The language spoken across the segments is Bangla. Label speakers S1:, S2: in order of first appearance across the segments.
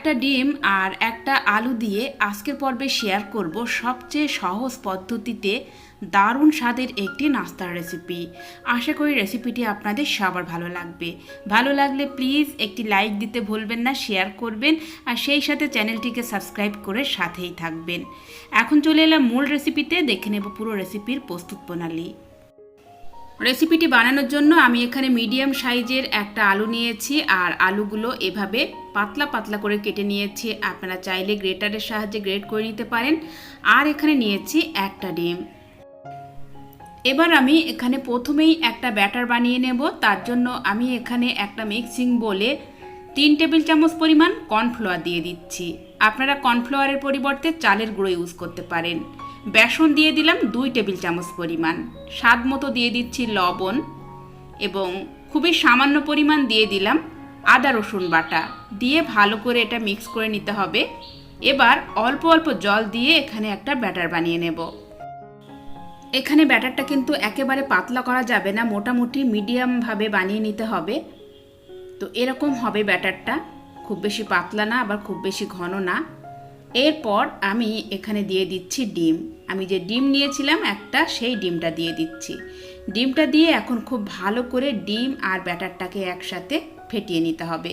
S1: একটা ডিম আর একটা আলু দিয়ে আজকের পর্বে শেয়ার করব সবচেয়ে সহজ পদ্ধতিতে দারুণ স্বাদের একটি নাস্তার রেসিপি। আশা করি রেসিপিটি আপনাদের সবার ভালো লাগবে। ভালো লাগলে প্লিজ একটি লাইক দিতে ভুলবেন না, শেয়ার করবেন আর সেই সাথে চ্যানেলটিকে সাবস্ক্রাইব করে সাথেই থাকবেন। এখন চলে এলাম মূল রেসিপিতে, দেখে নেব পুরো রেসিপির প্রস্তুত প্রণালী। রেসিপিটি বানানোর জন্য আমি এখানে মিডিয়াম সাইজের একটা আলু নিয়েছি আর আলুগুলো এভাবে পাতলা পাতলা করে কেটে নিয়েছি। আপনারা চাইলে গ্রেটারের সাহায্যে গ্রেট করে নিতে পারেন। আর এখানে নিয়েছি একটা ডিম। এবার আমি এখানে প্রথমেই একটা ব্যাটার বানিয়ে নেব। তার জন্য আমি এখানে একটা মিক্সিং বোলে 3 টেবিল চামচ পরিমাণ কর্নফ্লাওয়ার দিয়ে দিচ্ছি। আপনারা কর্নফ্লাওয়ারের পরিবর্তে চালের গুঁড়ো ইউজ করতে পারেন। বেসন দিয়ে দিলাম 2 টেবিল চামচ পরিমাণ। স্বাদ মতো দিয়ে দিচ্ছি লবণ এবং খুবই সামান্য পরিমাণ দিয়ে দিলাম আদা রসুন বাটা। দিয়ে ভালো করে এটা মিক্স করে নিতে হবে। এবার অল্প অল্প জল দিয়ে এখানে একটা ব্যাটার বানিয়ে নেব। এখানে ব্যাটারটা কিন্তু একেবারে পাতলা করা যাবে না, মোটামুটি মিডিয়ামভাবে বানিয়ে নিতে হবে। তো এরকম হবে ব্যাটারটা, খুব বেশি পাতলা না আবার খুব বেশি ঘন না। এরপর আমি এখানে দিয়ে দিচ্ছি ডিম। আমি যে ডিম নিয়েছিলাম একটা, সেই ডিমটা দিয়ে দিচ্ছি। ডিমটা দিয়ে এখন খুব ভালো করে ডিম আর ব্যাটারটাকে একসাথে ফেটিয়ে নিতে হবে।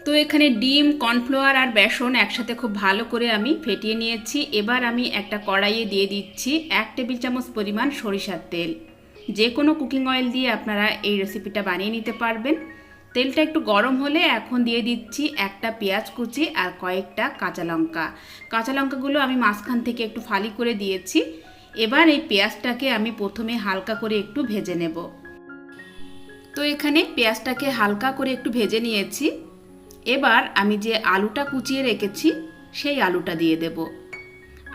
S1: তো এখানে ডিম, কর্নফ্লাওয়ার আর বেসন একসাথে খুব ভালো করে আমি ফেটিয়ে নিয়েছি। এবার আমি একটা কড়াইয়ে দিয়ে দিচ্ছি 1 টেবিল চামচ পরিমাণ সরিষার তেল। যে কোনো কুকিং অয়েল দিয়ে আপনারা এই রেসিপিটা বানিয়ে নিতে পারবেন। তেলটা একটু গরম হলে এখন দিয়ে দিচ্ছি একটা পেঁয়াজ কুচি আর কয়েকটা কাঁচা লঙ্কা। কাঁচা লঙ্কাগুলো আমি মাঝখান থেকে একটু ফালি করে দিয়েছি। এবার এই পেঁয়াজটাকে আমি প্রথমে হালকা করে একটু ভেজে নেব। তো এখানে পেঁয়াজটাকে হালকা করে একটু ভেজে নিয়েছি। এবার আমি যে আলুটা কুচিয়ে রেখেছি সেই আলুটা দিয়ে দেব।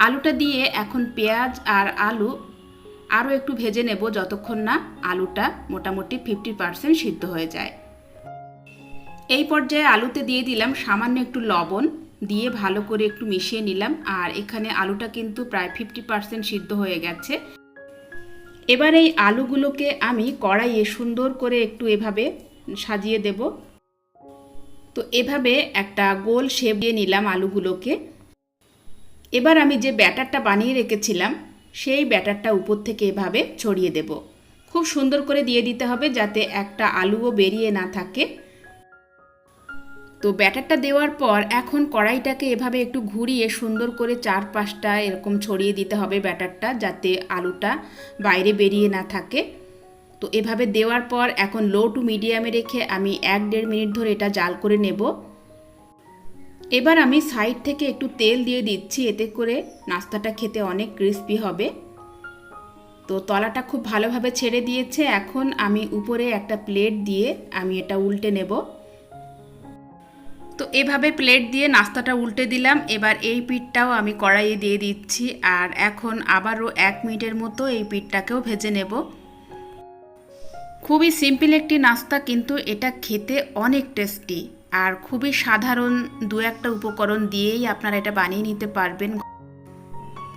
S1: আলুটা দিয়ে এখন পেঁয়াজ আর আলু আরও একটু ভেজে নেব যতক্ষণ না আলুটা মোটামুটি 50% সিদ্ধ হয়ে যায়। এই পর্যায়ে আলুতে দিয়ে দিলাম সামান্য একটু লবণ, দিয়ে ভালো করে একটু মিশিয়ে নিলাম। আর এখানে আলুটা কিন্তু প্রায় 50% সিদ্ধ হয়ে গেছে। এবার এই আলুগুলোকে আমি কড়াইয়ে সুন্দর করে একটু এভাবে সাজিয়ে দেব। তো এভাবে একটা গোল শেপ দিয়ে নিলাম আলুগুলোকে। এবার আমি যে ব্যাটারটা বানিয়ে রেখেছিলাম সেই ব্যাটারটা উপর থেকে এভাবে ছড়িয়ে দেব। খুব সুন্দর করে দিয়ে দিতে হবে যাতে একটা আলুও বেরিয়ে না থাকে। তো ব্যাটারটা দেওয়ার পর এখন কড়াইটাকে এভাবে একটু ঘুরিয়ে সুন্দর করে 4-5টা এরকম ছড়িয়ে দিতে হবে ব্যাটারটা, যাতে আলুটা বাইরে বেরিয়ে না থাকে। তো এভাবে দেওয়ার পর এখন লো টু মিডিয়ামে রেখে আমি 1-1.5 মিনিট ধরে এটা জাল করে নেব। এবার আমি সাইড থেকে একটু তেল দিয়ে দিচ্ছি, এতে করে নাস্তাটা খেতে অনেক ক্রিস্পি হবে। তো তলাটা খুব ভালোভাবে ছেড়ে দিয়েছে। এখন আমি উপরে একটা প্লেট দিয়ে আমি এটা উল্টে নেব। তো এভাবে প্লেট দিয়ে নাস্তাটা উল্টে দিলাম। এবার এই পিঠটাও আমি কড়াইয়ে দিয়ে দিচ্ছি আর এখন আবারও 1 মিনিটের মতো এই পিঠটাকেও ভেজে নেব। খুবই সিম্পল একটি নাস্তা, কিন্তু এটা খেতে অনেক টেস্টি আর খুবই সাধারণ 2-1টা উপকরণ দিয়েই আপনারা এটা বানিয়ে নিতে পারবেন।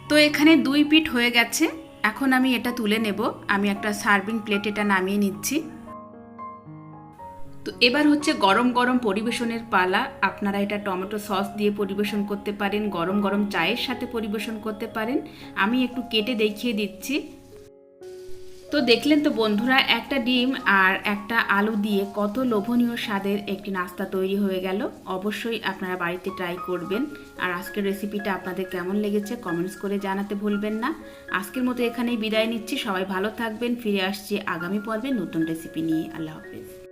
S1: তো এখানে 2 পিঠ হয়ে গেছে। এখন আমি এটা তুলে নেব। আমি একটা সার্ভিং প্লেট এটা নামিয়ে নিচ্ছি। তো এবার হচ্ছে গরম গরম পরিবেশনের পালা। আপনারা এটা টমেটো সস দিয়ে পরিবেশন করতে পারেন, গরম গরম চায়ের সাথে পরিবেশন করতে পারেন। আমি একটু কেটে দেখিয়ে দিচ্ছি। তো দেখলেন তো বন্ধুরা, একটা ডিম আর একটা আলু দিয়ে কত লোভনীয় স্বাদের একটি নাস্তা তৈরি হয়ে গেল। অবশ্যই আপনারা বাড়িতে ট্রাই করবেন। আর আজকের রেসিপিটা আপনাদের কেমন লেগেছে কমেন্টস করে জানাতে ভুলবেন না। আজকের মতো এখানেই বিদায় নিচ্ছি। সবাই ভালো থাকবেন। ফিরে আসছি আগামী পর্বে নতুন রেসিপি নিয়ে। আল্লাহ হাফেজ।